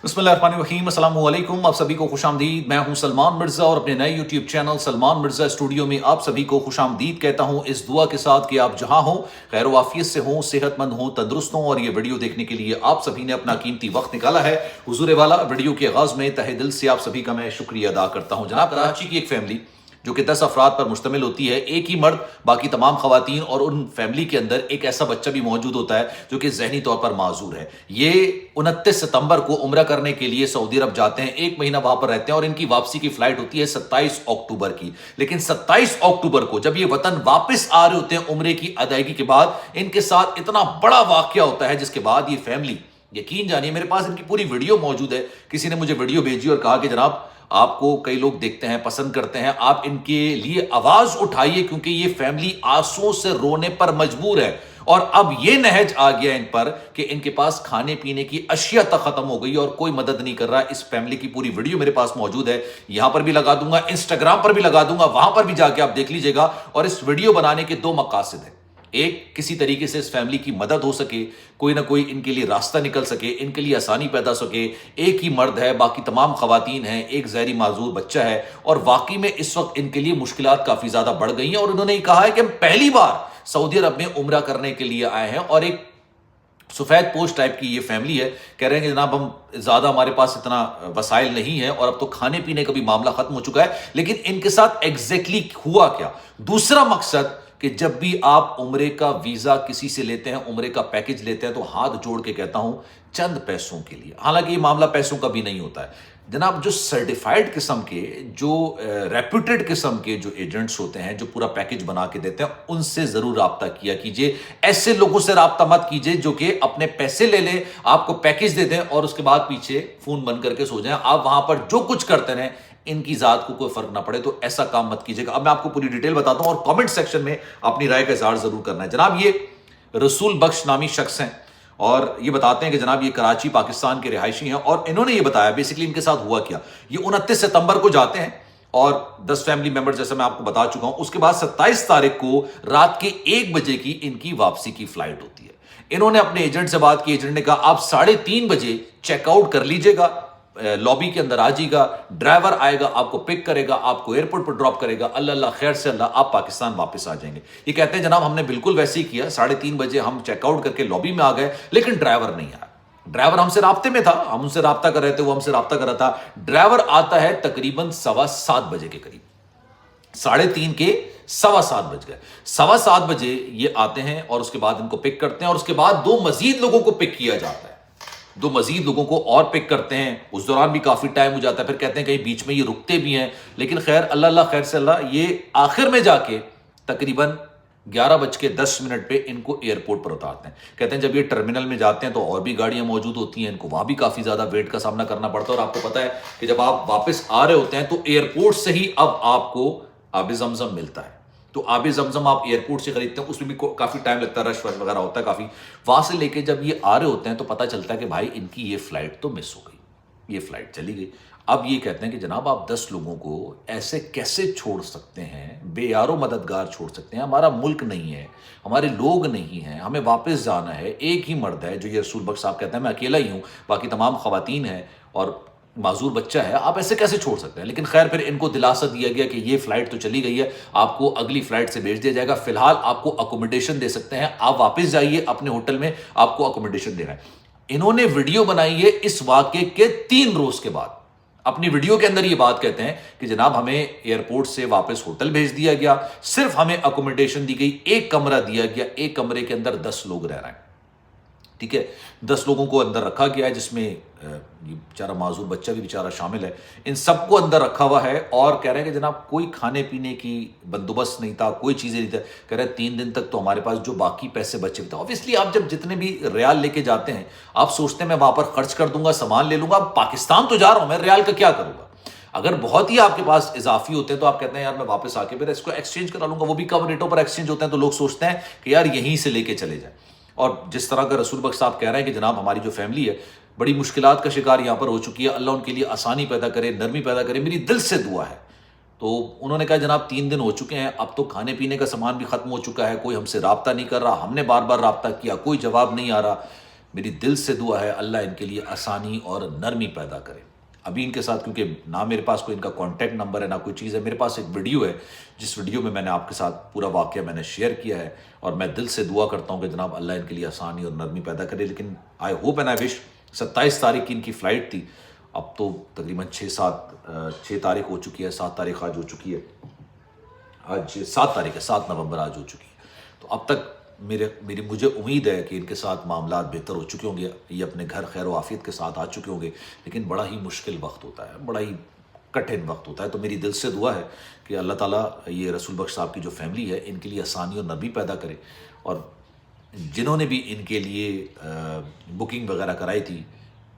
बिस्मिल्लाहिर्रहमानिर्रहीम, अस्सलाम वालेकुम। आप सभी को खुशामदीद। मैं हूं सलमान मिर्ज़ा और अपने नए YouTube channel Salman Mirza studio में आप सभी को खुशामदीद कहता हूं, इस दुआ के साथ कि आप जहां हों खैर वाफियत से हों, सेहतमंद हों, तंदुरुस्त हों। और ये वीडियो देखने के लिए आप सभी ने अपना कीमती वक्त निकाला है। हुजूर वाला वीडियो के आगाज़ में तहे दिल से आप सभी का मैं शुक्रिया अदा करता हूँ। जनाब, कराची की एक फैमिली जो कि 10 अफराद पर मुश्तमिल होती है, एक ही मर्द, बाकी तमाम खवातीन, और उन फैमिली के अंदर एक ऐसा बच्चा भी मौजूद होता है जो कि जहनी तौर पर माजूर है। ये 29 सितंबर को उम्रा करने के लिए सऊदी अरब जाते हैं, एक महीना वहां पर रहते हैं और इनकी वापसी की फ्लाइट होती है 27 अक्टूबर की। लेकिन 27 अक्टूबर को जब ये वतन वापस आ रहे होते हैं उम्रे की अदायगी के बाद, इनके साथ इतना बड़ा वाकया होता है जिसके बाद ये फैमिली, यकीन जानिए मेरे पास इनकी पूरी वीडियो मौजूद है। किसी ने मुझे वीडियो भेजी और कहा कि जनाब आपको कई लोग देखते हैं, पसंद करते हैं, आप इनके लिए आवाज उठाइए क्योंकि ये फैमिली आंसुओं से रोने पर मजबूर है। और अब ये नहज आ गया इन पर कि इनके पास खाने पीने की अशिया तक खत्म हो गई और कोई मदद नहीं कर रहा। इस फैमिली की पूरी वीडियो मेरे पास मौजूद है, यहां पर भी लगा दूंगा, इंस्टाग्राम पर भी लगा दूंगा, वहां पर भी जाके आप देख लीजिएगा। और इस वीडियो बनाने के दो मकासद हैं। एक, किसी तरीके से इस फैमिली की मदद हो सके, कोई ना कोई इनके लिए रास्ता निकल सके, इनके लिए आसानी पैदा सके। एक ही मर्द है, बाकी तमाम खवातीन हैं, एक ज़हरी माजूर बच्चा है और वाकई में इस वक्त इनके लिए मुश्किलात काफ़ी ज़्यादा बढ़ गई हैं। और उन्होंने कहा है कि हम पहली बार सऊदी अरब में उम्रा करने के लिए आए हैं। और एक सफ़ेद पोश टाइप की ये फैमिली है, कह रहे हैं कि जनाब हम ज़्यादा, हमारे पास इतना वसाइल नहीं है और अब तो खाने पीने का भी मामला ख़त्म हो चुका है। लेकिन इनके साथ एग्जैक्टली हुआ क्या? दूसरा मकसद कि जब भी आप उम्रे का वीज़ा किसी से लेते हैं, उम्रे का पैकेज लेते हैं, तो हाथ जोड़ के कहता हूं चंद पैसों के लिए, हालांकि ये मामला पैसों का भी नहीं होता है जनाब, जो सर्टिफाइड किस्म के, जो रेप्यूटेड किस्म के जो एजेंट्स होते हैं, जो पूरा पैकेज बना के देते हैं, उनसे जरूर राब्ता किया कीजिए। ऐसे लोगों से राब्ता मत कीजिए जो कि अपने पैसे ले लें, आपको पैकेज दे दें और उसके बाद पीछे फोन बंद करके सो जाएं। आप वहां पर जो कुछ करते रहें, इनकी जात को कोई फर्क ना पड़े, तो ऐसा काम मत कीजिएगा। अब मैं आपको पूरी डिटेल बताता हूं और कमेंट सेक्शन में अपनी राय का इजहार जरूर करना है। जनाब, ये रसूल बख्श नामी शख्स हैं और ये बताते हैं कि जनाब ये कराची पाकिस्तान के रिहायशी हैं। और इन्होंने ये बताया बेसिकली इनके साथ हुआ क्या। ये 29 सितंबर को जाते हैं और 10 फैमिली मेंबर, जैसे मैं आपको बता चुका हूं, उसके बाद 27 तारीख को रात के 1 बजे की इनकी वापसी की फ्लाइट होती है। इन्होंने अपने एजेंट से बात की, एजेंट ने कहा आप 3:30 बजे चेकआउट कर लीजिएगा, लॉबी के अंदर आ जाइएगा, ड्राइवर आएगा, आपको पिक करेगा, आपको एयरपोर्ट पर ड्रॉप करेगा, अल्लाह अल्लाह खैर से अल्लाह, आप पाकिस्तान वापस आ जाएंगे। ये कहते हैं जनाब हमने बिल्कुल वैसे ही किया, 3:30 बजे हम चेकआउट करके लॉबी में आ गए, लेकिन ड्राइवर नहीं आया। ड्राइवर हमसे राब्ते में था, हम उनसे राब्ता कर रहे थे, वो हमसे राब्ता कर रहा था। ड्राइवर आता है तकरीबन 7:15 बजे के करीब, 3:30 के 7:15 बज गए। 7:15 बजे ये आते हैं और उसके बाद इनको पिक करते हैं और उसके बाद 2 मजीद लोगों को पिक किया जाता है। 2 मजीद लोगों को और पिक करते हैं, उस दौरान भी काफी टाइम हो जाता है। फिर कहते हैं कहीं बीच में ये रुकते भी हैं, लेकिन खैर अल्लाह अल्लाह खैर से अल्लाह, ये आखिर में जाके तकरीबन 11:10 पे इनको एयरपोर्ट पर उतारते हैं। कहते हैं जब ये टर्मिनल में जाते हैं तो और भी गाड़ियां मौजूद होती हैं, इनको वहां भी काफी ज्यादा वेट का सामना करना पड़ता है। और आपको पता है कि जब आप वापस आ रहे होते हैं तो एयरपोर्ट से ही अब आपको आबे ज़मज़म मिलता है। तो आबे ज़मज़म आप एयरपोर्ट से खरीदते हैं, उसमें भी काफ़ी टाइम लगता है, रश वश वगैरह होता है काफ़ी। वहाँ से लेके जब ये आ रहे होते हैं तो पता चलता है कि भाई इनकी ये फ़्लाइट तो मिस हो गई, ये फ़्लाइट चली गई। अब ये कहते हैं कि जनाब आप 10 लोगों को ऐसे कैसे छोड़ सकते हैं, बेयारो मददगार छोड़ सकते हैं? हमारा मुल्क नहीं है, हमारे लोग नहीं हैं, हमें वापस जाना है। एक ही मर्द है जो ये रसूल बख्श साहब कहते हैं, मैं अकेला ही हूँ, बाकी तमाम खवातीन हैं और माजूर बच्चा है, आप ऐसे कैसे छोड़ सकते हैं? लेकिन खैर फिर इनको दिलासा दिया गया कि ये फ्लाइट तो चली गई है, आपको अगली फ्लाइट से भेज दिया जाएगा, फिलहाल आपको अकोमोडेशन दे सकते हैं, आप वापस जाइए अपने होटल में, आपको अकोमोडेशन दे रहे हैं। इन्होंने वीडियो बनाई है इस वाक़े के 3 रोज के बाद। अपनी वीडियो के अंदर ये बात कहते हैं कि जनाब हमें एयरपोर्ट से वापस होटल भेज दिया गया, सिर्फ हमें अकोमोडेशन दी गई, एक कमरा दिया गया, एक कमरे के अंदर 10 लोग रह रहे हैं। ठीक है, 10 लोगों को अंदर रखा गया है, जिसमें ये बेचारा माजूर बच्चा भी बेचारा शामिल है। इन सबको अंदर रखा हुआ है और कह रहे हैं कि जनाब कोई खाने पीने की बंदोबस्त नहीं था, कोई चीज़ें नहीं था। कह रहे हैं 3 दिन तक तो हमारे पास जो बाकी पैसे बचे थे, ऑब्वियसली आप जब जितने भी रियाल लेके जाते हैं, आप सोचते हैं मैं वहां पर खर्च कर दूंगा, सामान ले लूंगा, पाकिस्तान तो जा रहा हूं मैं, रियाल का क्या करूंगा? अगर बहुत ही आपके पास इजाफी होते हैं तो आप कहते हैं यार मैं वापस आके फिर इसको एक्सचेंज करा लूंगा, वो भी कम रेटों पर एक्सचेंज होते हैं, तो लोग सोचते हैं कि यार यहीं से लेके चले जाए। और जिस तरह का रसूल बख्श साहब कह रहे हैं कि जनाब हमारी जो फैमिली है बड़ी मुश्किलात का शिकार यहाँ पर हो चुकी है, अल्लाह उनके लिए आसानी पैदा करे, नरमी पैदा करे, मेरी दिल से दुआ है। तो उन्होंने कहा जनाब 3 दिन हो चुके हैं, अब तो खाने पीने का सामान भी खत्म हो चुका है, कोई हमसे राब्ता नहीं कर रहा, हमने बार बार राब्ता किया, कोई जवाब नहीं आ रहा। میری دل سے دعا ہے اللہ ان کے لیے آسانی اور نرمی پیدا کرے. ابھی ان کے ساتھ کیونکہ نہ میرے پاس کوئی ان کا کانٹیکٹ نمبر ہے نہ کوئی چیز ہے، میرے پاس ایک ویڈیو ہے جس ویڈیو میں نے آپ کے ساتھ پورا واقعہ میں نے شیئر کیا ہے، اور میں دل سے دعا کرتا ہوں کہ جناب اللہ ان کے لیے آسانی اور نرمی پیدا کرے. لیکن آئی ہوپ اینڈ آئی وش 27 تاریخ کی ان کی فلائٹ تھی، اب تو تقریباً 6 تاریخ ہو چکی ہے، 7 تاریخ آج ہو چکی ہے، آج 7 تاریخ ہے، 7 نومبر آج ہو چکی ہے. تو اب تک مجھے امید ہے کہ ان کے ساتھ معاملات بہتر ہو چکے ہوں گے، یہ اپنے گھر خیر و عافیت کے ساتھ آ چکے ہوں گے. لیکن بڑا ہی مشکل وقت ہوتا ہے، بڑا ہی کٹھن وقت ہوتا ہے. تو میری دل سے دعا ہے کہ اللہ تعالیٰ یہ رسول بخش صاحب کی جو فیملی ہے ان کے لیے آسانی اور نرمی پیدا کرے، اور جنہوں نے بھی ان کے لیے بکنگ وغیرہ کرائی تھی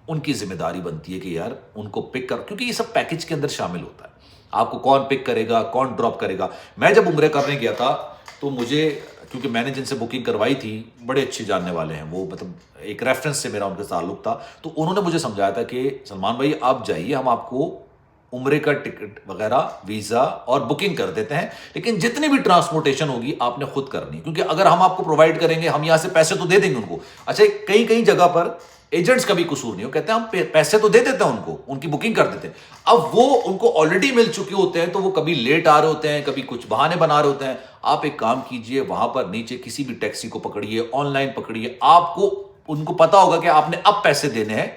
ان کی ذمہ داری بنتی ہے کہ یار ان کو پک کر، کیونکہ یہ سب پیکج کے اندر شامل ہوتا ہے. آپ کو کون پک کرے گا، کون ڈراپ کرے گا. میں جب عمرے کرنے گیا تھا تو مجھے، کیونکہ میں نے جن سے بکنگ کروائی تھی بڑے اچھے جاننے والے ہیں، وہ مطلب ایک ریفرنس سے میرا ان کے تعلق تھا، تو انہوں نے مجھے سمجھایا تھا کہ سلمان بھائی آپ جائیے، ہم آپ کو عمرے کا ٹکٹ وغیرہ ویزا اور بکنگ کر دیتے ہیں، لیکن جتنی بھی ٹرانسپورٹیشن ہوگی آپ نے خود کرنی ہے، کیونکہ اگر ہم آپ کو پرووائڈ کریں گے، ہم یہاں سے پیسے تو دے دیں گے ان کو. اچھا کئی جگہ پر ایجنٹس کا بھی قصور نہیں ہو، کہتے ہیں ہم پیسے تو دے دیتے ہیں ان کو، ان کی بکنگ کر دیتے ہیں. اب وہ ان کو آلریڈی مل چکے ہوتے ہیں، تو وہ کبھی لیٹ آ رہے ہوتے ہیں، کبھی کچھ بہانے بنا رہے ہوتے ہیں. آپ ایک کام کیجئے، وہاں پر نیچے کسی بھی ٹیکسی کو پکڑیے، آن لائن پکڑیے، آپ کو ان کو پتا ہوگا کہ آپ نے اب پیسے دینے ہیں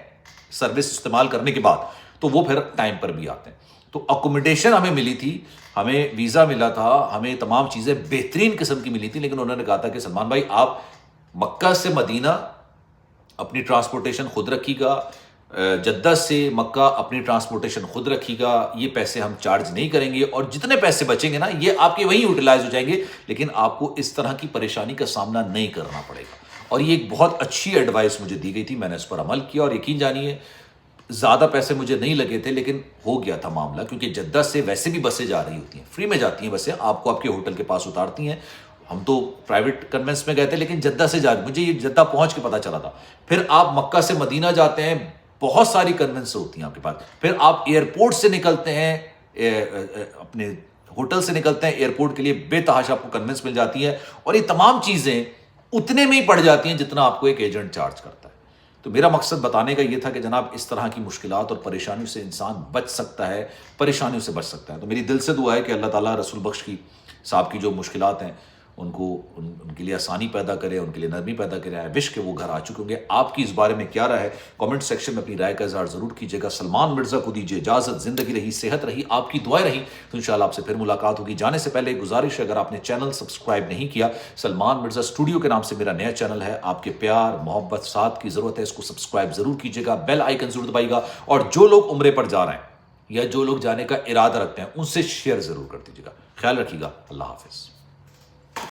سروس استعمال کرنے کے بعد، تو وہ پھر ٹائم پر بھی آتے ہیں. تو اکوموڈیشن ہمیں ملی تھی، ہمیں ویزا ملا تھا، ہمیں تمام چیزیں بہترین قسم کی ملی تھی. لیکن انہوں نے کہا تھا کہ سلمان بھائی آپ مکہ سے مدینہ اپنی ٹرانسپورٹیشن خود رکھیے گا، جدہ سے مکہ اپنی ٹرانسپورٹیشن خود رکھیے گا، یہ پیسے ہم چارج نہیں کریں گے، اور جتنے پیسے بچیں گے نا یہ آپ کے وہیں یوٹیلائز ہو جائیں گے، لیکن آپ کو اس طرح کی پریشانی کا سامنا نہیں کرنا پڑے گا. اور یہ ایک بہت اچھی ایڈوائس مجھے دی گئی تھی، میں نے اس پر عمل کیا، اور یقین جانیے زیادہ پیسے مجھے نہیں لگے تھے، لیکن ہو گیا تھا معاملہ. کیونکہ جدہ سے ویسے بھی بسیں جا رہی ہوتی ہیں، فری میں جاتی ہیں بسیں، آپ کو آپ کے ہوٹل کے پاس اتارتی ہیں. ہم تو پرائیویٹ کنوینس میں گئے تھے، لیکن جدہ سے مجھے یہ جدہ پہنچ کے پتا چلا تھا. پھر آپ مکہ سے مدینہ جاتے ہیں، بہت ساری کنوینس ہوتی ہیں آپ کے پاس. پھر آپ ایئرپورٹ سے نکلتے ہیں، اپنے ہوٹل سے نکلتے ہیں ایئرپورٹ کے لیے، بے تحاشا آپ کو کنوینس مل جاتی ہے، اور یہ تمام چیزیں اتنے میں ہی پڑ جاتی ہیں جتنا آپ کو ایک ایجنٹ چارج کرتا ہے. تو میرا مقصد بتانے کا یہ تھا کہ جناب اس طرح کی مشکلات اور پریشانیوں سے انسان بچ سکتا ہے، پریشانیوں سے بچ سکتا ہے. تو میری دل سے دعا ہے کہ اللہ تعالیٰ رسول بخش کی صاحب کی جو مشکلات ہیں ان کو ان کے لیے آسانی پیدا کرے، ان کے لیے نرمی پیدا کرے. آئی وش کہ وہ گھر آ چکے ہوں گے. آپ کی اس بارے میں کیا رائے ہے؟ کامنٹ سیکشن میں اپنی رائے کا اظہار ضرور کیجیے گا. سلمان مرزا کو دیجیے اجازت. زندگی رہی، صحت رہی، آپ کی دعائیں رہی تو انشاءاللہ آپ سے پھر ملاقات ہوگی. جانے سے پہلے گزارش ہے، اگر آپ نے چینل سبسکرائب نہیں کیا، سلمان مرزا اسٹوڈیو کے نام سے میرا نیا چینل ہے، آپ کے پیار محبت ساتھ کی ضرورت ہے، اس کو سبسکرائب ضرور کیجیے گا، بیل آئیکن ضرور دبائیے گا. اور جو لوگ عمرے پر جا رہے ہیں یا جو لوگ جانے کا ارادہ رکھتے ہیں ان سے شیئر ضرور کر دیجیے گا. خیال رکھیے گا. اللہ حافظ.